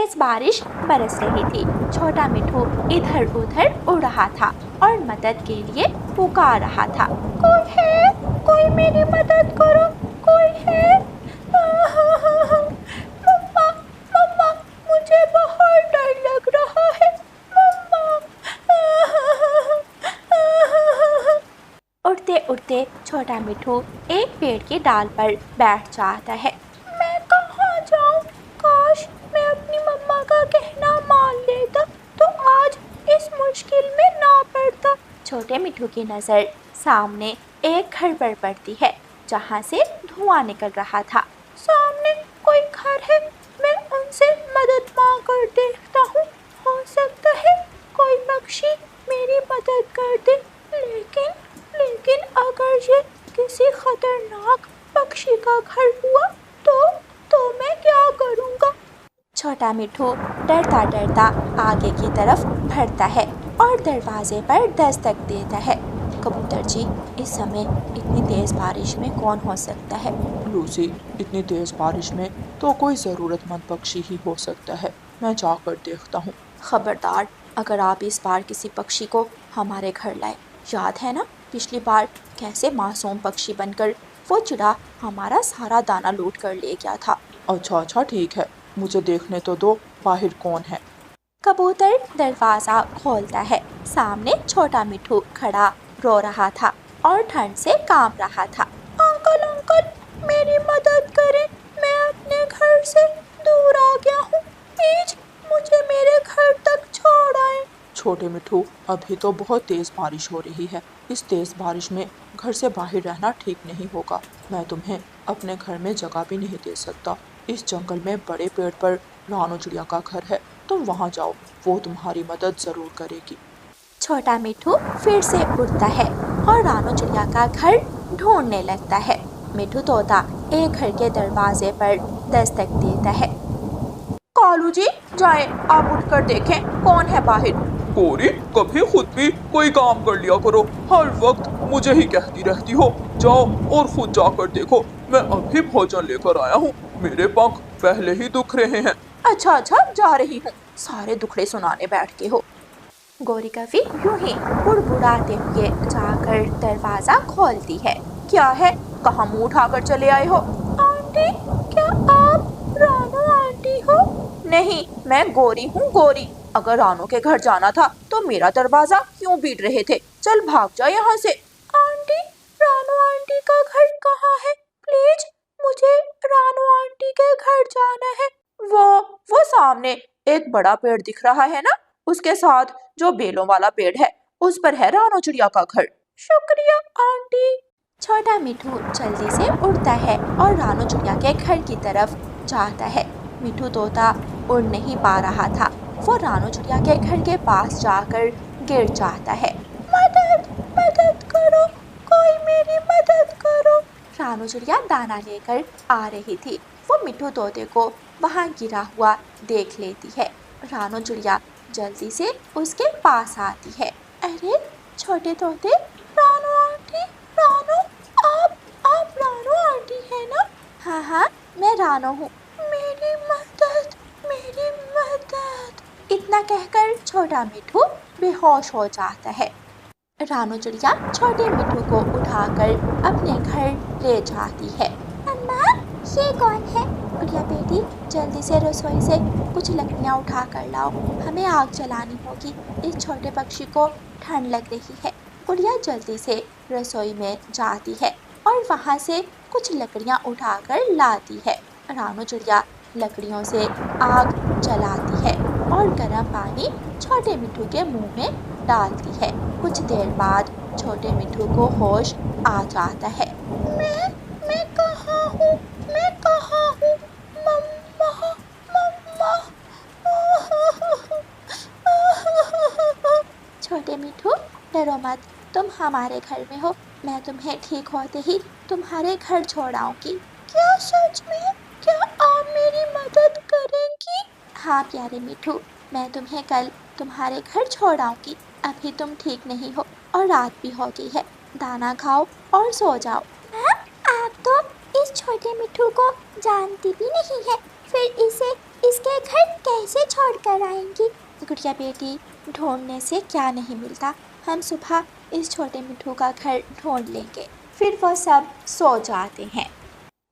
तेज बारिश बरस रही थी। छोटा मिट्ठू इधर उधर उड़ रहा था और मदद के लिए पुकार रहा था। कोई है, कोई मेरी मदद करो, कोई है। मम्मा, मम्मा, मुझे बहुत डर लग रहा है। मम्मा। उड़ते उड़ते छोटा मिट्ठू एक पेड़ की डाल पर बैठ जाता है। मैं कहाँ जाऊँ? काश मैं अपनी मम्मा का कहना मान लेता तो आज इस मुश्किल में ना पड़ता। छोटे मिट्ठू की नज़र सामने एक घर पर पड़ती है जहाँ से धुआं निकल रहा था। सामने कोई घर है, मैं उनसे मदद मांग कर देखता हूँ। हो सकता है कोई पक्षी मेरी मदद कर दे। लेकिन अगर ये किसी खतरनाक पक्षी का घर हुआ तो मैं क्या करूँगा? छोटा मिट्ठू डरता डरता आगे की तरफ बढ़ता है और दरवाजे पर दस्तक देता है। कबूतर जी, इस समय इतनी तेज बारिश में कौन हो सकता है? लूसी, इतनी तेज बारिश में तो कोई ज़रूरतमंद पक्षी ही हो सकता है। मैं जाकर देखता हूँ। खबरदार, अगर आप इस बार किसी पक्षी को हमारे घर लाए। याद है ना पिछली बार कैसे मासूम पक्षी बनकर वो चिड़ा हमारा सारा दाना लूट कर ले गया था। अच्छा ठीक है, मुझे देखने तो दो, बाहर कौन है। कबूतर दरवाजा खोलता है। सामने छोटा मिट्ठू खड़ा रो रहा था और ठंड से कांप रहा था। अंकल अंकल, मेरी मदद करें, मैं अपने घर से दूर आ गया हूँ। प्लीज मुझे मेरे घर तक छोड़ आए। छोटे मिट्ठू, अभी तो बहुत तेज बारिश हो रही है। इस तेज बारिश में घर से बाहर रहना ठीक नहीं होगा। मैं तुम्हें अपने घर में जगह भी नहीं दे सकता। इस जंगल में बड़े पेड़ पर रानू चिड़िया का घर है, तुम वहाँ जाओ, वो तुम्हारी मदद जरूर करेगी। छोटा मिट्ठू फिर से उड़ता है और रानू चिड़िया का घर ढूंढने लगता है। मिट्ठू तोता एक घर के दरवाजे पर दस्तक देता है। कालू जी, जाएं, आप उठकर देखें कौन है बाहर। कोरी, कभी खुद भी कोई काम कर लिया करो, हर वक्त मुझे ही कहती रहती हो। जाओ और खुद जाकर देखो, मैं अभी भोजन लेकर आया हूँ। मेरे पंख पहले ही दुख रहे हैं। अच्छा, जा रही हूँ। सारे दुखड़े सुनाने बैठ के हो। गौरी कवि यूं ही बुड़बुड़ाते हुए जाकर दरवाजा खोलती है। क्या है, कहाँ मुंह उठाकर चले आए हो? आंटी, क्या आप रानू आंटी हो? नहीं, मैं गौरी हूँ, गौरी। अगर रानू के घर जाना था तो मेरा दरवाजा क्यों पीट रहे थे? चल भाग जा यहाँ से। आंटी, रानू आंटी का घर कहाँ है? प्लीज मुझे रानू आंटी के घर जाना है। वो सामने एक बड़ा पेड़ दिख रहा है ना, उसके साथ जो बेलों वाला पेड़ है उस पर है रानू चिड़िया का घर। शुक्रिया आंटी। छोटा मिट्ठू जल्दी से उड़ता है और रानू चिड़िया के घर की तरफ जाता है। मिट्ठू तोता उड़ नहीं पा रहा था। वो रानू चिड़िया के घर के पास जाकर गिर जाता है। मदद करो, कोई मेरी मदद करो। रानू चिड़िया दाना लेकर आ रही थी। वो मिट्ठू तोते को वहाँ गिरा हुआ देख लेती है। रानू चिड़िया जल्दी से उसके पास आती है। अरे छोटे तोते, रानू आंटी, रानू, आप रानू आंटी है ना? हाँ, मैं रानू हूँ। मेरी मदद। इतना कहकर छोटा मिट्ठू बेहोश हो जाता है। रानू चिड़िया छोटे मिट्ठू को उठाकर अपने घर ले जाती है। अम्मा, ये कौन है? गुड़िया बेटी, जल्दी से रसोई से कुछ लकड़ियाँ उठा कर लाओ, हमें आग जलानी होगी। इस छोटे पक्षी को ठंड लग रही है। गुड़िया जल्दी से रसोई में जाती है और वहाँ से कुछ लकड़ियाँ उठाकर लाती है। रानू चिड़िया लकड़ियों से आग जलाती है और गर्म पानी छोटे मिट्ठू के मुंह में डालती है। कुछ देर बाद छोटे मिट्ठू को होश आ जाता है। मैं कहाँ हूँ? मम्मा, छोटे मिट्ठू, डरो मत, तुम हमारे घर में हो। मैं तुम्हें ठीक होते ही तुम्हारे घर छोड़ आऊंगी। क्या सच में? क्या आप मेरी मदद करेंगी? हाँ प्यारे मिट्ठू, मैं तुम्हें कल तुम्हारे घर छोड़ आऊंगी। अभी तुम ठीक नहीं हो और रात भी हो गई है। दाना खाओ और सो जाओ। आप तो इस छोटे मिट्ठू को जानती भी नहीं है, फिर इसे इसके घर कैसे छोड़कर आएंगी? गुड़िया बेटी, ढूंढने से क्या नहीं मिलता, हम सुबह इस छोटे मिठू का घर ढूंढ लेंगे। फिर वो सब सो जाते हैं।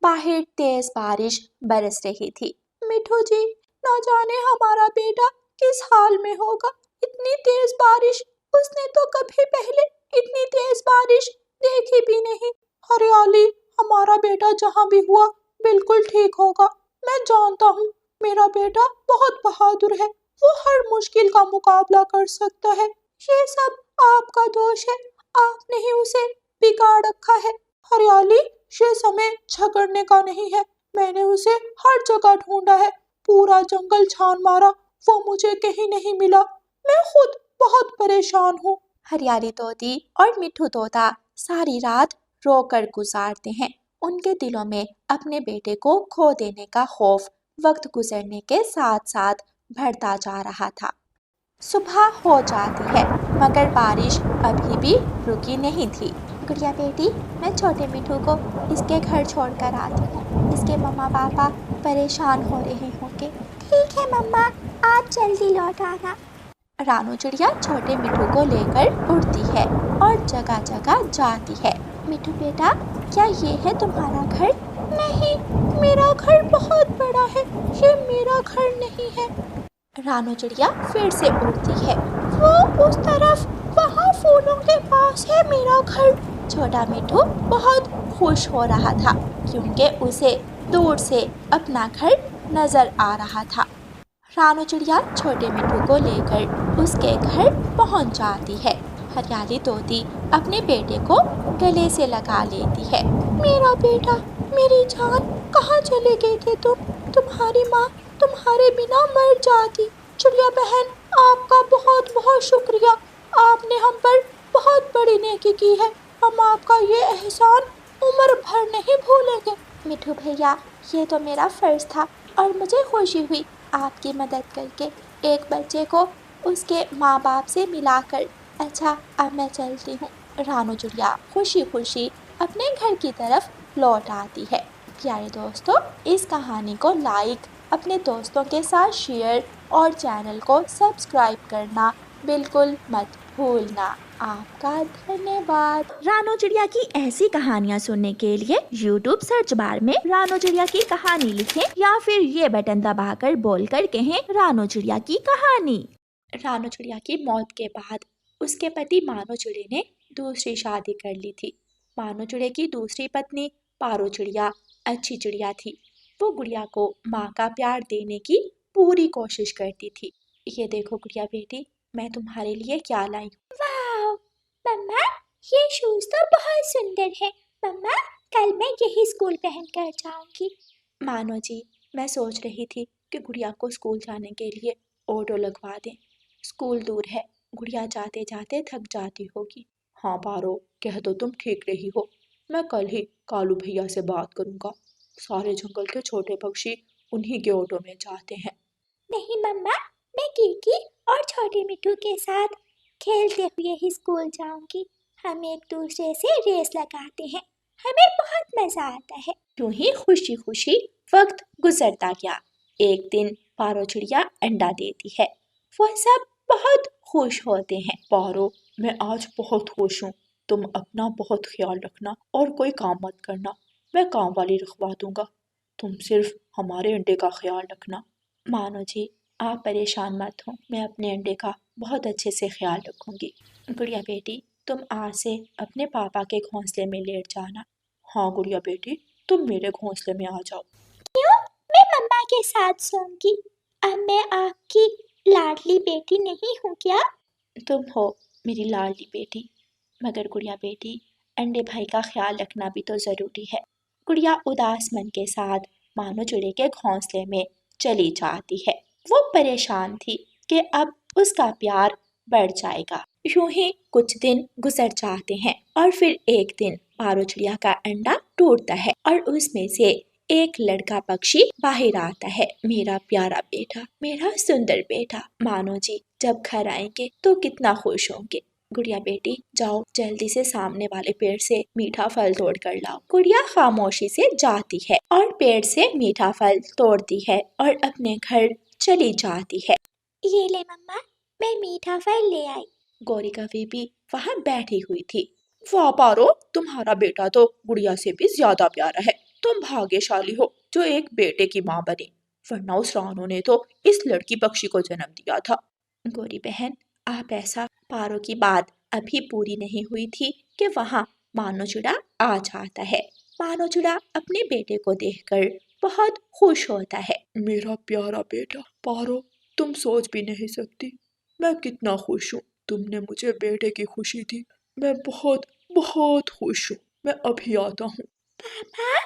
बाहर तेज बारिश बरस रही थी। मिठू जी, ना जाने हमारा बेटा किस हाल में होगा। इतनी तेज बारिश, उसने तो कभी पहले इतनी तेज बारिश देखी भी नहीं। हरियाली, हमारा बेटा जहाँ भी हुआ बिल्कुल ठीक होगा। मैं जानता हूँ मेरा बेटा बहुत बहादुर है, वो हर मुश्किल का मुकाबला कर सकता है। ये सब आपका दोष है, आपने ही उसे बिगाड़ रखा है। हरियाली, ये समय झगड़ने का नहीं है। मैंने उसे हर जगह ढूंढा है, पूरा जंगल छान मारा, वो मुझे कहीं नहीं मिला। मैं खुद बहुत परेशान हूँ। हरियाली तोती और मिठू तोता सारी रात रोकर गुजारते हैं। उनके दिलों में अपने बेटे को खो देने का खौफ वक्त गुजरने के साथ साथ बढ़ता जा रहा था। सुबह हो जाती है मगर बारिश अभी भी रुकी नहीं थी। गुड़िया बेटी, मैं छोटे मिठू को इसके घर छोड़कर आती हूँ। इसके मम्मा पापा परेशान हो रहे होंगे। ठीक है मम्मा, आप जल्दी लौट आना। रानू चिड़िया छोटे मिठू को लेकर उड़ती है और जगह जगह जाती है। मिठू बेटा, क्या ये है तुम्हारा घर? नहीं, मेरा घर बहुत बड़ा है, ये मेरा घर नहीं है। रानू चिड़िया फिर से उड़ती है। वो उस तरफ, वहाँ फूलों के पास है मेरा घर। छोटा मिठू बहुत खुश हो रहा था क्योंकि उसे दूर से अपना घर नजर आ रहा था। रानू चिड़िया छोटे मिठू को लेकर उसके घर पहुंच जाती है। हरियाली तोती अपने बेटे को गले से लगा लेती है। मेरा बेटा, मेरी जान, कहाँ चले गए थे तुम? तुम्हारी माँ तुम्हारे बिना मर जाती। चिड़िया बहन, आपका बहुत बहुत शुक्रिया, आपने हम पर बहुत बड़ी नेकी की है। हम आपका ये एहसान उम्र भर नहीं भूलेंगे। मिठू भैया, ये तो मेरा फर्ज था और मुझे खुशी हुई आपकी मदद करके, एक बच्चे को उसके माँ बाप से मिलाकर। अच्छा, अब मैं चलती हूँ। रानू चिड़िया खुशी खुशी अपने घर की तरफ लौट आती है। प्यारे दोस्तों, इस कहानी को लाइक, अपने दोस्तों के साथ शेयर और चैनल को सब्सक्राइब करना बिल्कुल मत भूलना। आपका धन्यवाद। रानू चिड़िया की ऐसी कहानियाँ सुनने के लिए YouTube सर्च बार में रानू चिड़िया की कहानी लिखें या फिर ये बटन दबाकर बोलकर कहें रानू चिड़िया की कहानी। रानू चिड़िया की मौत के बाद उसके पति मानो चिड़े ने दूसरी शादी कर ली थी। मानो चिड़े की दूसरी पत्नी पारो चिड़िया अच्छी चिड़िया थी। वो गुड़िया को माँ का प्यार देने की पूरी कोशिश करती थी। ये देखो गुड़िया बेटी, मैं तुम्हारे लिए क्या लाई हूँ। वाह मम्मा, ये शूज तो बहुत सुंदर है। मम्मा, कल मैं यही स्कूल पहन कर जाऊंगी। मानो जी, मैं सोच रही थी कि गुड़िया को स्कूल जाने के लिए ऑटो लगवा दें। स्कूल दूर है, गुड़िया जाते जाते थक जाती होगी। हाँ पारो, कह तो तुम ठीक रही हो। मैं कल ही कालू भैया से बात करूंगा। सारे जंगल के छोटे पक्षी उन्हीं के ऑटो में जाते हैं। नहीं मम्मा, मैं कीकी और छोटे मिठू के साथ खेलते हुए ही स्कूल जाऊंगी। हम एक दूसरे से रेस लगाते हैं, हमें बहुत मजा आता है। यूं ही खुशी खुशी वक्त गुजरता गया। एक दिन पारो चिड़िया अंडा देती है। वो सब बहुत खुश होते हैं। पारो, मैं आज बहुत खुश हूँ। तुम अपना बहुत ख्याल रखना और कोई काम मत करना, मैं काम वाली रखवा दूंगा। तुम सिर्फ हमारे अंडे का ख्याल रखना। मानो जी, आप परेशान मत हो, मैं अपने अंडे का बहुत अच्छे से ख्याल रखूंगी। गुड़िया बेटी, तुम आज से अपने पापा के घोंसले में लेट जाना। हाँ गुड़िया बेटी, तुम मेरे घोंसले में आ जाओ। क्यों? मैं मम्मा के साथ सोऊंगी। अब मैं आपकी लाडली बेटी नहीं हूँ क्या? तुम हो मेरी लाडली बेटी, मगर गुड़िया बेटी, अंडे भाई का ख्याल रखना भी तो जरूरी है। गुड़िया उदास मन के साथ मानो चिड़े के घोंसले में चली जाती है। वो परेशान थी कि अब उसका प्यार बढ़ जाएगा। यूं ही कुछ दिन गुजर जाते हैं और फिर एक दिन पारो चिड़िया का अंडा टूटता है और उसमें से एक लड़का पक्षी बाहर आता है। मेरा प्यारा बेटा, मेरा सुंदर बेटा। मानो जी जब घर आएंगे तो कितना खुश होंगे। गुड़िया बेटी जाओ जल्दी से सामने वाले पेड़ से मीठा फल तोड़ कर लाओ। गुड़िया खामोशी से जाती है और पेड़ से मीठा फल तोड़ती है और अपने घर चली जाती है। ये ले मम्मा, मैं मीठा फल ले आई। गौरी का बेबी वहाँ बैठी हुई थी। वाह पारो, तुम्हारा बेटा तो गुड़िया से भी ज्यादा प्यारा है। तुम भाग्यशाली हो जो एक बेटे की माँ बनी, वरना उस रानू ने तो इस लड़की पक्षी को जन्म दिया था। गौरी बहन, आप ऐसा। पारो की बात अभी पूरी नहीं हुई थी कि वहाँ मानो चिड़ा आ जाता है। मानो चिड़ा अपने बेटे को देखकर बहुत खुश होता है। मेरा प्यारा बेटा पारो, तुम सोच भी नहीं सकती मैं कितना खुश हूँ। तुमने मुझे बेटे की खुशी दी, मैं बहुत बहुत खुश हूँ। मैं अभी आता हूँ। पापा,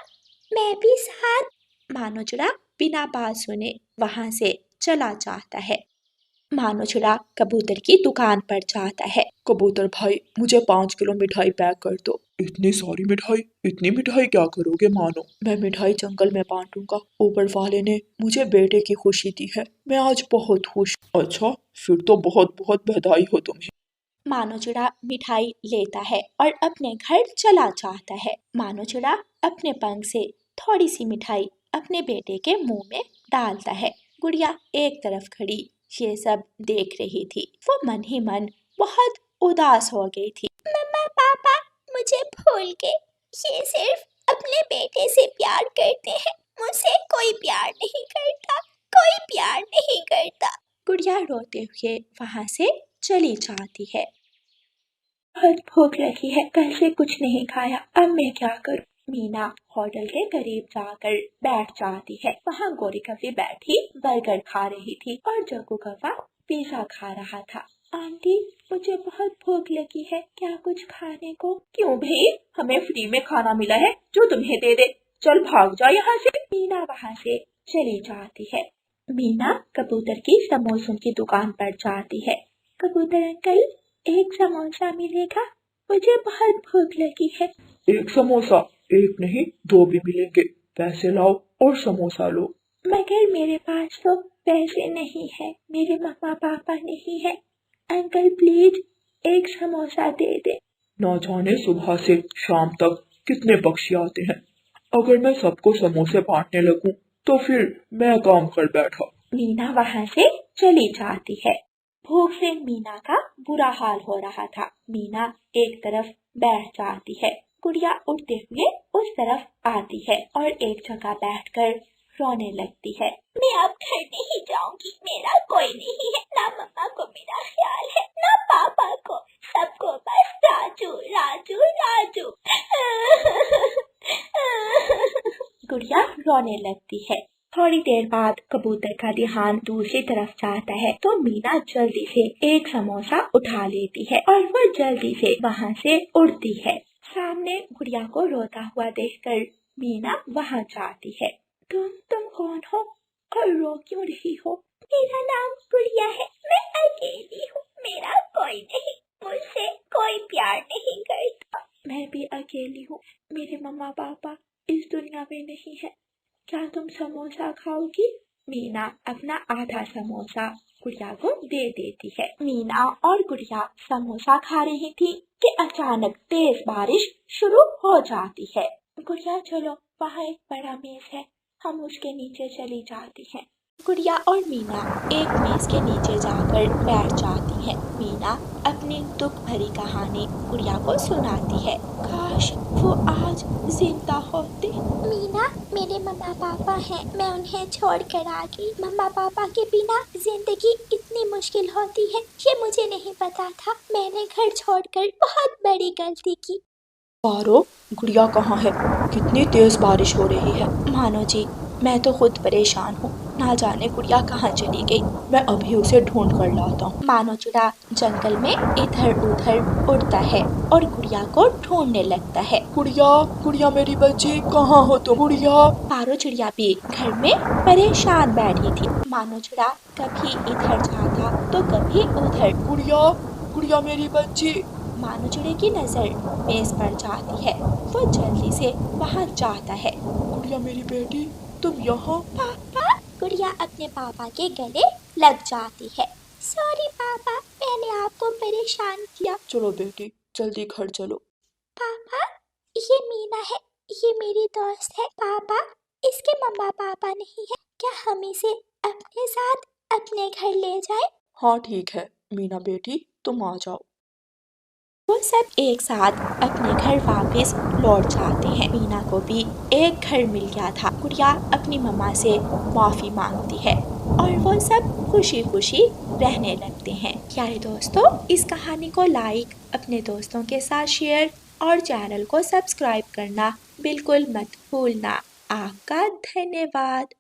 मैं भी साथ। मानो चिड़ा बिना बात सुने वहां से चला जाता है। मानो चिड़ा कबूतर की दुकान पर जाता है। कबूतर भाई, मुझे 5 किलो मिठाई पैक कर दो। इतनी सारी मिठाई? इतनी मिठाई क्या करोगे मानो? मैं मिठाई जंगल में बांटूंगा। ऊपर वाले ने मुझे बेटे की खुशी दी है, मैं आज बहुत खुश। अच्छा, फिर तो बहुत बहुत बधाई हो तुम्हें। मानो चिड़ा मिठाई लेता है और अपने घर चला जाता है। मानो चिड़ा अपने पंख से थोड़ी सी मिठाई अपने बेटे के मुंह में डालता है। गुड़िया एक तरफ खड़ी ये सब देख रही थी। वो मन ही मन बहुत उदास हो गई थी। मम्मा पापा मुझे भूल गए, ये सिर्फ अपने बेटे से प्यार करते हैं, मुझसे कोई प्यार नहीं करता, कोई प्यार नहीं करता। गुड़िया रोते हुए वहां से चली जाती है। बहुत भूख लगी है, कल से कुछ नहीं खाया, अब मैं क्या करूं? मीना होटल के करीब जाकर बैठ जाती है। वहाँ गौरी कव्वे बैठी बर्गर खा रही थी और जग्गू कव्वा पिज़्ज़ा खा रहा था। आंटी, मुझे बहुत भूख लगी है, क्या कुछ खाने को? क्यों भाई, हमें फ्री में खाना मिला है जो तुम्हें दे दे। चल भाग जा यहाँ से। मीना वहाँ से चली जाती है। मीना कबूतर की समोसों की दुकान पर जाती है। कबूतर अंकल, एक समोसा मिलेगा? मुझे बहुत भूख लगी है। एक समोसा? एक नहीं, 2 भी मिलेंगे। पैसे लाओ और समोसा लो। मगर मेरे पास तो पैसे नहीं है, मेरे मम्मा पापा नहीं है। अंकल प्लीज एक समोसा दे दे। ना जाने सुबह से शाम तक कितने पक्षी आते हैं। अगर मैं सबको समोसे बांटने लगूं तो फिर मैं काम कर बैठा। मीना वहाँ से चली जाती है। भूख से मीना का बुरा हाल हो रहा था। मीना एक तरफ बैठ जाती है। गुड़िया उठते हुए उस तरफ आती है और एक जगह बैठकर रोने लगती है। मैं अब घर नहीं जाऊंगी, मेरा कोई नहीं है, ना मम्मा को मेरा ख्याल है, ना पापा को, सबको बस राजू राजू राजू। गुड़िया रोने लगती है। थोड़ी देर बाद कबूतर का ध्यान दूसरी तरफ जाता है तो मीना जल्दी से एक समोसा उठा लेती है और वो जल्दी से वहाँ से उड़ती है। सामने गुड़िया को रोता हुआ देखकर मीना वहाँ जाती है। तुम कौन हो और रो क्यों रही हो? मेरा नाम गुड़िया है, मैं अकेली हूँ, मेरा कोई नहीं, मुझसे कोई प्यार नहीं करता। मैं भी अकेली हूँ, मेरे मम्मा पापा इस दुनिया में नहीं है, क्या तुम समोसा खाओगी? मीना अपना आधा समोसा गुड़िया को दे देती है। मीना और गुड़िया समोसा खा रही थी कि अचानक तेज बारिश शुरू हो जाती है। गुड़िया चलो, वहाँ एक बड़ा मेज है, हम उसके नीचे चली जाती हैं। गुड़िया और मीना एक मेज के नीचे जाकर बैठ जाती हैं। मीना अपनी दुख भरी कहानी गुड़िया को सुनाती है। काश वो आज जिंदा होते। मीना, मेरे मम्मा पापा हैं, मैं उन्हें छोड़कर आ गई। मम्मा पापा के बिना जिंदगी इतनी मुश्किल होती है, ये मुझे नहीं पता था। मैंने घर छोड़कर बहुत बड़ी गलती की। पारो, गुड़िया कहाँ है? कितनी तेज बारिश हो रही है। मानो जी, मैं तो खुद परेशान हूँ, ना जाने गुड़िया कहाँ चली गई। मैं अभी उसे ढूंढ कर लाता हूँ। मानो चिड़ा जंगल में इधर उधर उड़ता है और गुड़िया को ढूंढने लगता है। गुड़िया, गुड़िया मेरी बच्ची, कहाँ हो तुम? गुड़िया। पारो चिड़िया भी घर में परेशान बैठी थी। मानो चिड़ा कभी इधर जाता तो कभी उधर। गुड़िया, गुड़िया मेरी बच्ची। मानो चिड़े की नजर मेज पर जाती है। वो जल्दी से वहाँ जाता है। गुड़िया मेरी बेटी, तुम यहाँ? पापा। गुड़िया अपने पापा के गले लग जाती है। सॉरी पापा, मैं मैंने आपको परेशान किया। चलो बेटी जल्दी घर चलो। पापा, ये मीना है, ये मेरी दोस्त है। पापा, इसके मम्मा पापा नहीं है, क्या हम इसे अपने साथ अपने घर ले जाएं? हाँ ठीक है मीना बेटी तुम आ जाओ। वो सब एक साथ अपने घर वापस लौट जाते हैं। मीना को भी एक घर मिल गया था। गुड़िया अपनी मम्मा से माफ़ी मांगती है और वो सब खुशी खुशी रहने लगते हैं। प्यारे दोस्तों, इस कहानी को लाइक, अपने दोस्तों के साथ शेयर और चैनल को सब्सक्राइब करना बिल्कुल मत भूलना। आपका धन्यवाद।